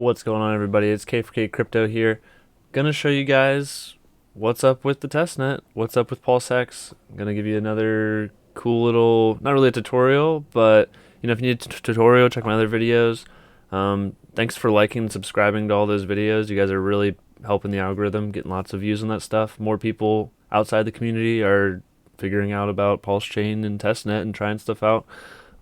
What's going on, everybody? It's K4K Crypto here. Gonna show you guys what's up with the testnet, what's up with PulseX. Gonna give you another cool little, not really a tutorial, but if you need a tutorial, check my other videos. Thanks for liking and subscribing to all those videos. You guys are really helping the algorithm, getting lots of views on that stuff. More people outside the community are figuring out about PulseChain and testnet and trying stuff out.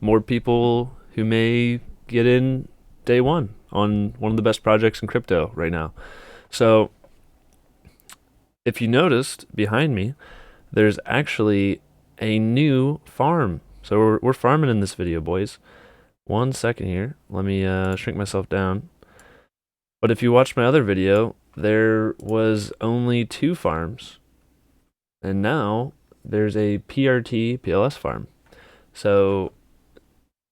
More people who may get in day one on one of the best projects in crypto right now. So if you noticed behind me, there's actually a new farm. So we're farming in this video, boys. 1 second here. Let me shrink myself down. But if you watched my other video, there was only 2 farms. And now there's a PRT PLS farm. So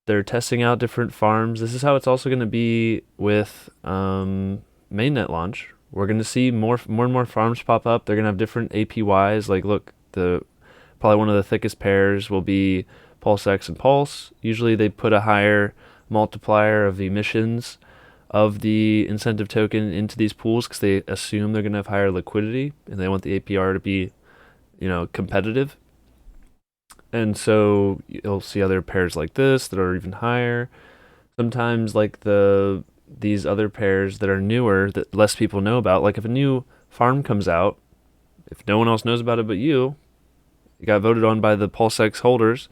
they're testing out different farms. This is how it's also going to be with mainnet launch. We're going to see more and more farms pop up. They're going to have different APYs. Like, look, probably one of the thickest pairs will be PulseX and Pulse. Usually they put a higher multiplier of emissions of the incentive token into these pools because they assume they're going to have higher liquidity and they want the APR to be, competitive. And so you'll see other pairs like this that are even higher. Sometimes like these other pairs that are newer that less people know about. Like if a new farm comes out, if no one else knows about it but you got voted on by the PulseX holders,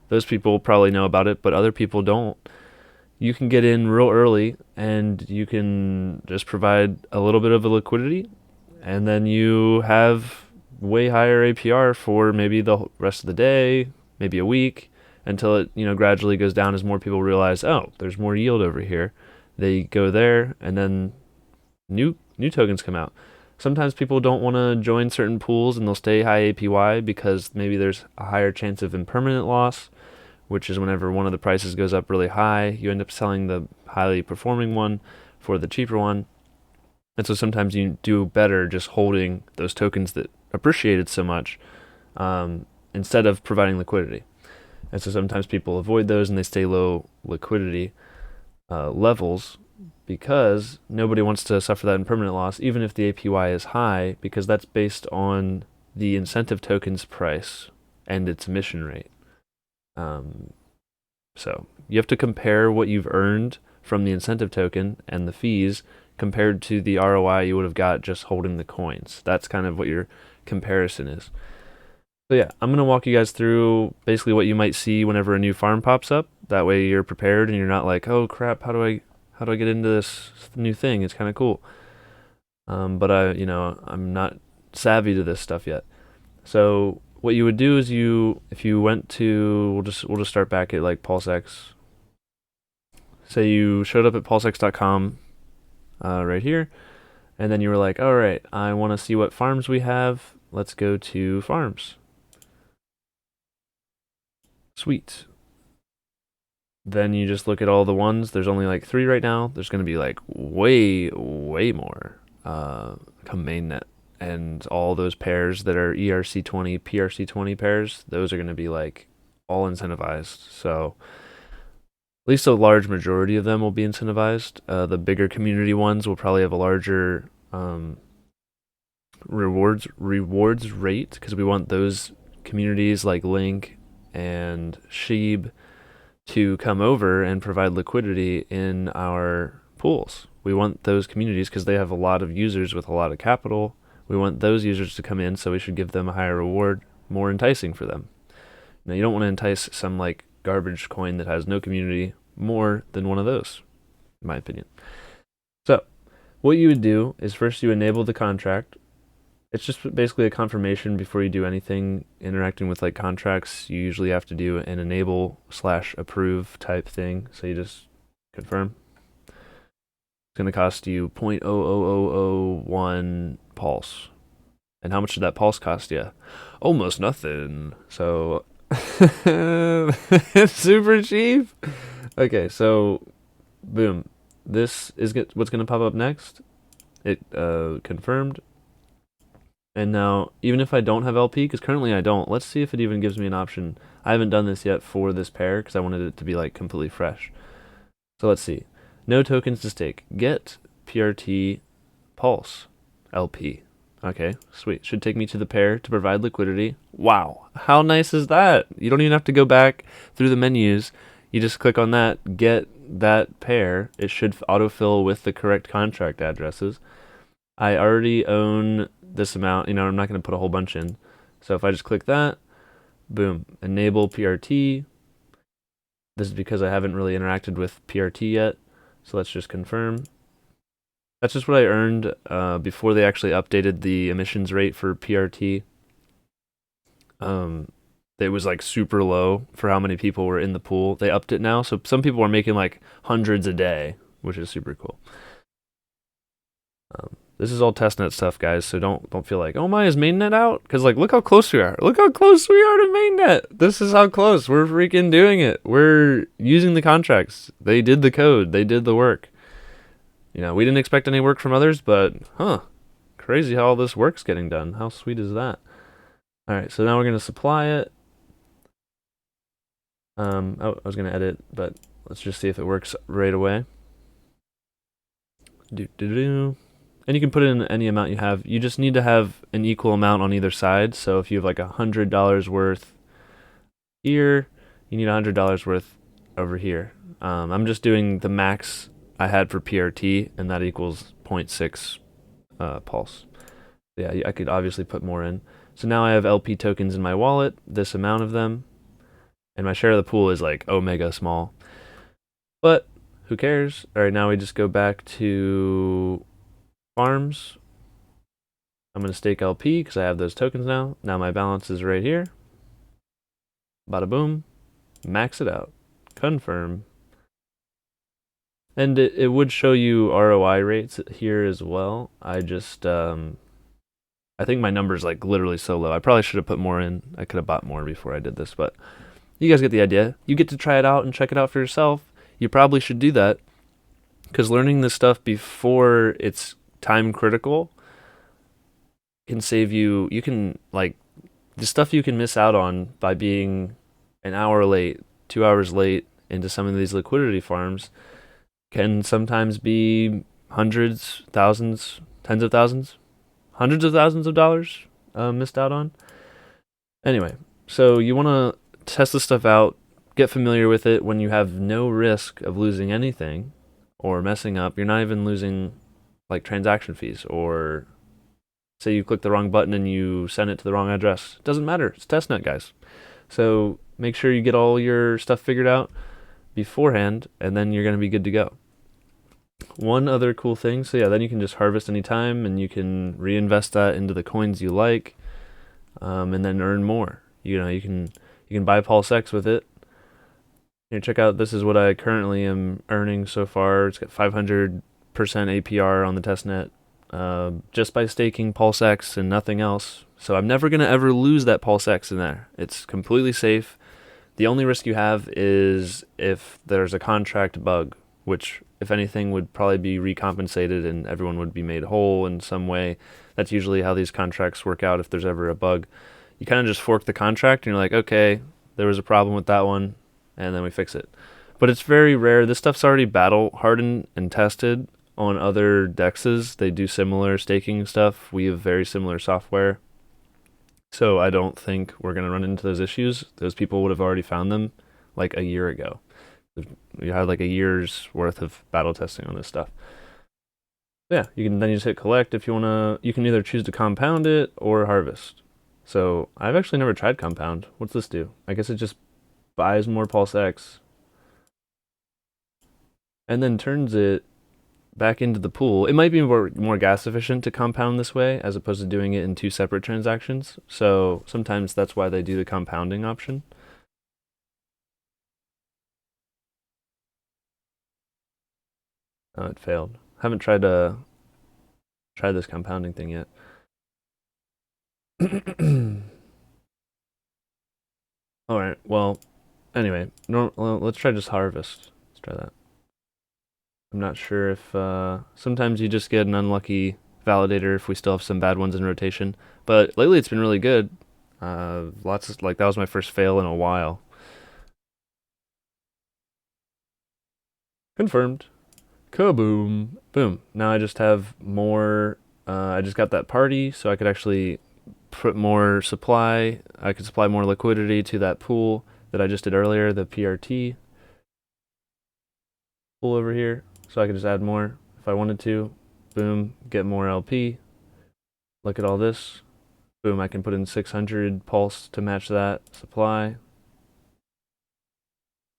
those people probably know about it, but other people don't. You can get in real early and you can just provide a little bit of a liquidity, and then you have way higher APR for maybe the rest of the day, maybe a week, until it gradually goes down as more people realize, oh, there's more yield over here. They go there, and then new tokens come out. Sometimes people don't want to join certain pools and they'll stay high APY because maybe there's a higher chance of impermanent loss, which is whenever one of the prices goes up really high, you end up selling the highly performing one for the cheaper one. And so sometimes you do better just holding those tokens that appreciated so much instead of providing liquidity. And so sometimes people avoid those and they stay low liquidity levels because nobody wants to suffer that impermanent loss, even if the APY is high, because that's based on the incentive token's price and its emission rate. So you have to compare what you've earned from the incentive token and the fees compared to the ROI you would have got just holding the coins. That's kind of what your comparison is. So yeah, I'm going to walk you guys through basically what you might see whenever a new farm pops up. That way you're prepared and you're not like, oh crap, how do I get into this new thing? It's kind of cool. But I'm not savvy to this stuff yet. So what you would do is if you went to, we'll just start back at like PulseX. Say you showed up at pulsex.com right here, and then you were like, all right, I want to see what farms we have. Let's go to farms. Sweet. Then you just look at all the ones. There's only like 3 right now. There's going to be like way more come mainnet. And all those pairs that are ERC20, PRC20 pairs, those are going to be like all incentivized. So at least a large majority of them will be incentivized. The bigger community ones will probably have a larger rewards rate because we want those communities like Link and Sheeb to come over and provide liquidity in our pools. We want those communities because they have a lot of users with a lot of capital. We want those users to come in, so we should give them a higher reward, more enticing for them. Now, you don't want to entice some like garbage coin that has no community more than one of those, in my opinion. So what you would do is first you enable the contract. It's just basically a confirmation before you do anything interacting with like contracts. You usually have to do an enable/approve type thing. So you just confirm. It's going to cost you 0.00001 pulse. And how much did that pulse cost you? Almost nothing. So it's super cheap. Okay, so boom. This is what's going to pop up next. It confirmed. And now, even if I don't have LP, because currently I don't, let's see if it even gives me an option. I haven't done this yet for this pair because I wanted it to be like completely fresh. So let's see. No tokens to stake. Get PRT Pulse LP. Okay, sweet. Should take me to the pair to provide liquidity. Wow, how nice is that? You don't even have to go back through the menus. You just click on that, get that pair. It should autofill with the correct contract addresses. I already own this amount. I'm not going to put a whole bunch in. So if I just click that, boom, enable PRT. This is because I haven't really interacted with PRT yet. So let's just confirm. That's just what I earned before they actually updated the emissions rate for PRT. It was like super low for how many people were in the pool. They upped it now, so some people are making like hundreds a day, which is super cool. This is all testnet stuff, guys. So don't feel like, oh my, is mainnet out? Because like, look how close we are. Look how close we are to mainnet. This is how close we're freaking doing it. We're using the contracts. They did the code. They did the work. We didn't expect any work from others, but crazy how all this work's getting done. How sweet is that? All right, so now we're gonna supply it. I was gonna edit, but let's just see if it works right away. And you can put in any amount you have. You just need to have an equal amount on either side. So if you have like $100 worth here, you need $100 worth over here. I'm just doing the max I had for PRT, and that equals 0.6 pulse. Yeah, I could obviously put more in. So now I have LP tokens in my wallet, this amount of them, and my share of the pool is like omega small. But who cares? All right, now we just go back to farms. I'm going to stake LP because I have those tokens now. Now my balance is right here. Bada boom. Max it out. Confirm. And it would show you ROI rates here as well. I just, I think my number's like literally so low. I probably should have put more in. I could have bought more before I did this, but you guys get the idea. You get to try it out and check it out for yourself. You probably should do that because learning this stuff before it's time critical can save you. You can, like, the stuff you can miss out on by being an hour late, 2 hours late into some of these liquidity farms can sometimes be hundreds, thousands, tens of thousands, hundreds of thousands of dollars missed out on. Anyway, so you want to test this stuff out, get familiar with it when you have no risk of losing anything or messing up. You're not even losing like transaction fees, or say you click the wrong button and you send it to the wrong address. It doesn't matter. It's testnet, guys. So make sure you get all your stuff figured out beforehand, and then you're going to be good to go. One other cool thing, so yeah, then you can just harvest anytime, and you can reinvest that into the coins you like, and then earn more. You can buy PulseX with it. Here, check out, this is what I currently am earning so far. It's got 500% APR on the testnet, just by staking PulseX and nothing else. So I'm never going to ever lose that PulseX in there. It's completely safe. The only risk you have is if there's a contract bug, which, if anything, would probably be recompensated and everyone would be made whole in some way. That's usually how these contracts work out if there's ever a bug. You kind of just fork the contract and you're like, okay, there was a problem with that one, and then we fix it. But it's very rare. This stuff's already battle hardened and tested on other dexes. They do similar staking stuff. We have very similar software. So I don't think we're going to run into those issues. Those people would have already found them like a year ago. We had like a year's worth of battle testing on this stuff. Yeah, you just hit collect if you want to. You can either choose to compound it or harvest. So I've actually never tried compound. What's this do? I guess it just buys more PulseX and then turns it back into the pool. It might be more gas efficient to compound this way as opposed to doing it in two separate transactions. So sometimes that's why they do the compounding option. Oh, it failed. Haven't tried this compounding thing yet. All right. Well, anyway, let's try just harvest. Let's try that. I'm not sure if sometimes you just get an unlucky validator if we still have some bad ones in rotation. But lately it's been really good. Lots of, like, that was my first fail in a while. Confirmed. Kaboom. Boom. Now I just have more. I just got that party, so I could actually put more supply. I could supply more liquidity to that pool that I just did earlier, the PRT pool over here. So I could just add more if I wanted to. Boom. Get more LP. Look at all this. Boom. I can put in 600 pulse to match that supply.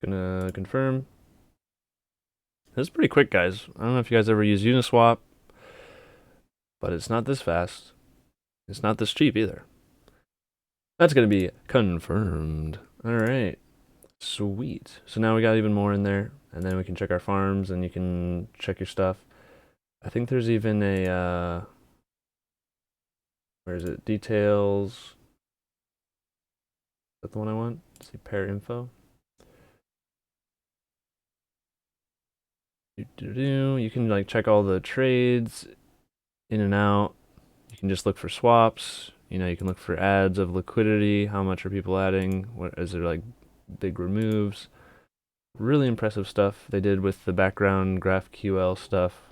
Gonna confirm. This is pretty quick, guys. I don't know if you guys ever use Uniswap, but it's not this fast. It's not this cheap either. That's going to be confirmed. All right. Sweet. So now we got even more in there, and then we can check our farms, and you can check your stuff. I think there's even a, where is it? Details. Is that the one I want? Let's see, pair info. You can like check all the trades in and out. You can just look for swaps. You know, you can look for adds of liquidity. How much are people adding? What is there like big removes? Really impressive stuff they did with the background GraphQL stuff.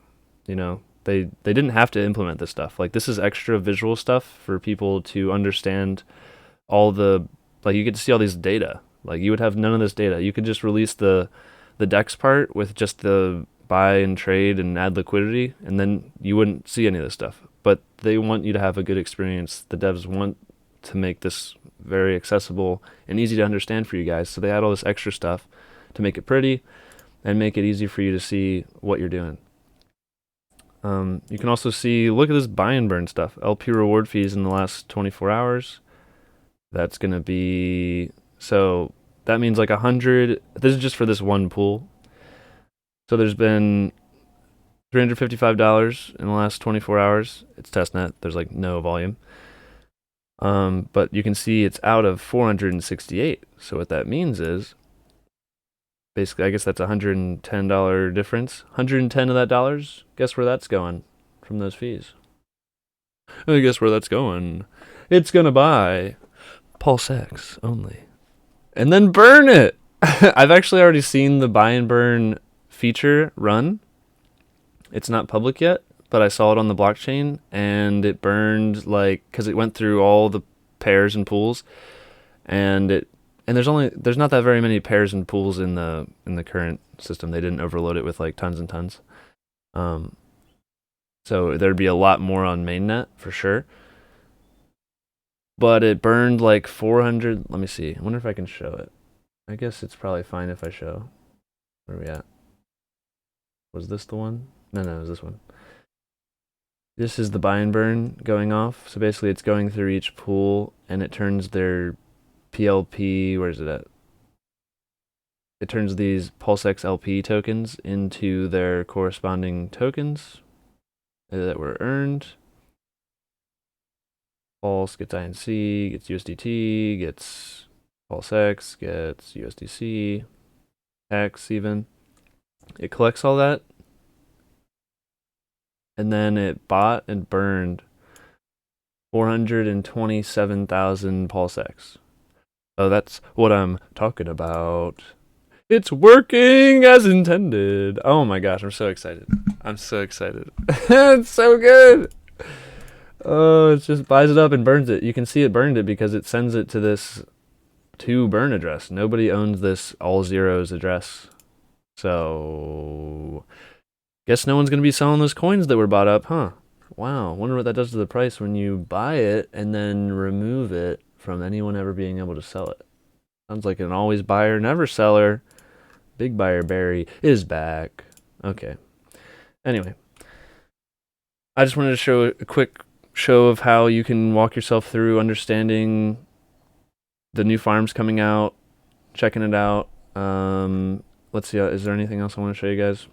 You know, they didn't have to implement this stuff. Like this is extra visual stuff for people to understand all the, like you get to see all these data. Like you would have none of this data. You could just release the DEX part with just the buy and trade and add liquidity, and then you wouldn't see any of this stuff. But they want you to have a good experience. The devs want to make this very accessible and easy to understand for you guys. So they add all this extra stuff to make it pretty and make it easy for you to see what you're doing. You can also see, look at this buy and burn stuff. LP reward fees in the last 24 hours. That's going to be, so that means like 100. This is just for this one pool. So there's been $355 in the last 24 hours. It's testnet. There's like no volume. But you can see it's out of 468. So what that means is, basically, I guess that's $110 difference. 110 of that dollars. Guess where that's going from those fees? I guess where that's going. It's gonna buy PULSEX only, and then burn it. I've actually already seen the buy and burn feature run. It's not public yet, but I saw it on the blockchain, and it burned like, because it went through all the pairs and pools, and there's not that very many pairs and pools in the current system. They didn't overload it with like tons and tons. So there'd be a lot more on mainnet for sure. But it burned like 400. Let me see. I wonder if I can show it. I guess it's probably fine if I show. Where are we at? Was this the one? No, it was this one. This is the buy and burn going off. So basically it's going through each pool, and it turns their PLP, where's it at? It turns these PulseX LP tokens into their corresponding tokens that were earned. Pulse gets INC, gets USDT, gets PulseX, gets USDC, X even. It collects all that, and then it bought and burned 427,000 PulseX. Oh, that's what I'm talking about. It's working as intended. Oh my gosh, I'm so excited. I'm so excited. It's so good. Oh, it just buys it up and burns it. You can see it burned it because it sends it to this to burn address. Nobody owns this all zeros address. So, guess no one's going to be selling those coins that were bought up, huh? Wow, wonder what that does to the price when you buy it and then remove it from anyone ever being able to sell it. Sounds like an always buyer, never seller. Big buyer Barry is back. Okay. Anyway, I just wanted to show a quick show of how you can walk yourself through understanding the new farms coming out, checking it out. Let's see, is there anything else I want to show you guys?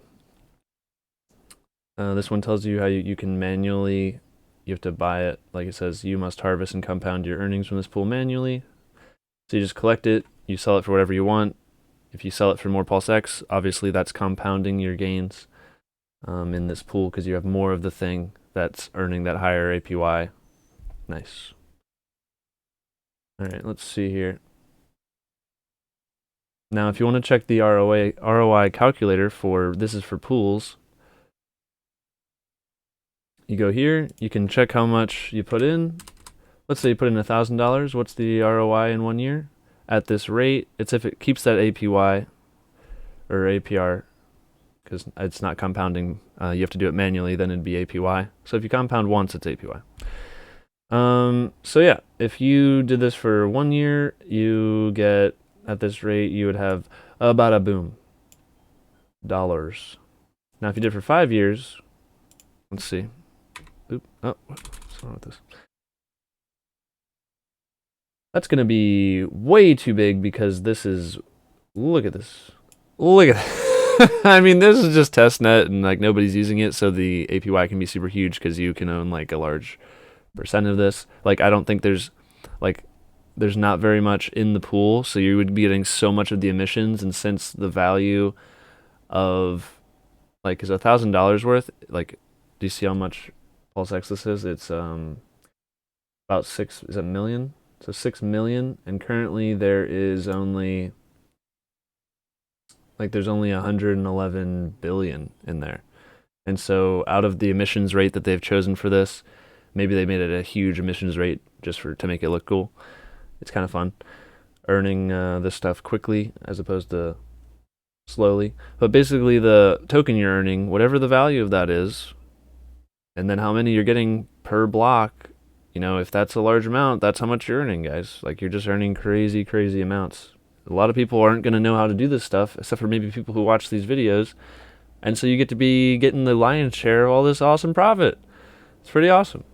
This one tells you how you can manually, you have to buy it. Like it says, you must harvest and compound your earnings from this pool manually. So you just collect it, you sell it for whatever you want. If you sell it for more PulseX, obviously that's compounding your gains in this pool because you have more of the thing that's earning that higher APY. Nice. All right, let's see here. Now, if you want to check the ROI calculator for, this is for pools, you go here, you can check how much you put in. Let's say you put in $1,000. What's the ROI in 1 year? At this rate, it's if it keeps that APY or APR, because it's not compounding. You have to do it manually, then it'd be APY. So if you compound once, it's APY. So yeah, if you did this for 1 year, you get, at this rate, you would have about a boom dollars. Now, if you did it for 5 years, let's see. Oop, oh, what's wrong with this? That's going to be way too big because this is, look at this. Look at that. I mean, this is just testnet and like nobody's using it, so the APY can be super huge because you can own like a large percent of this. Like, I don't think there's not very much in the pool, so you would be getting so much of the emissions. And since the value of like is $1,000 worth, like, do you see how much PulseX this is? It's about 6, is it million? So 6 million, and currently there is only there's only 111 billion in there. And so out of the emissions rate that they've chosen for this, maybe they made it a huge emissions rate just to make it look cool. It's kind of fun earning this stuff quickly as opposed to slowly. But basically the token you're earning, whatever the value of that is, and then how many you're getting per block, you know, if that's a large amount, that's how much you're earning, guys. Like, you're just earning crazy, crazy amounts. A lot of people aren't going to know how to do this stuff, except for maybe people who watch these videos. And so you get to be getting the lion's share of all this awesome profit. It's pretty awesome.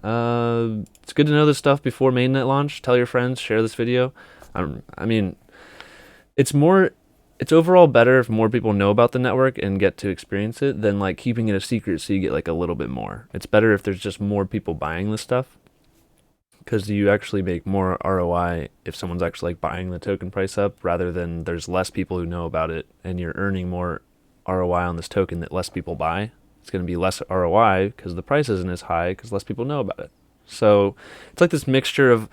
It's good to know this stuff before mainnet launch. Tell your friends, share this video. I mean, it's overall better if more people know about the network and get to experience it than like keeping it a secret so you get like a little bit more. It's better if there's just more people buying this stuff, because you actually make more ROI if someone's actually like buying the token price up, rather than there's less people who know about it and you're earning more ROI on this token that less people buy. It's going to be less ROI because the price isn't as high because less people know about it. So it's like this mixture of,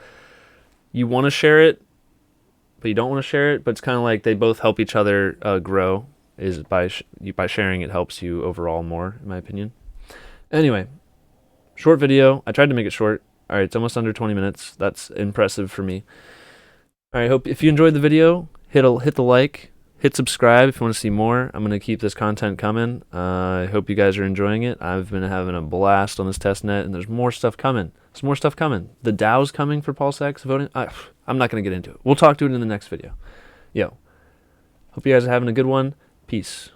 you want to share it, but you don't want to share it. But it's kind of like they both help each other grow. Is by sharing it helps you overall more, in my opinion. Anyway, short video. I tried to make it short. All right, it's almost under 20 minutes. That's impressive for me. All right, hope if you enjoyed the video, hit the like. Hit subscribe if you want to see more. I'm going to keep this content coming. I hope you guys are enjoying it. I've been having a blast on this testnet, and there's more stuff coming. There's more stuff coming. The DAO's coming for PulseX voting. I'm not going to get into it. We'll talk to it in the next video. Yo, hope you guys are having a good one. Peace.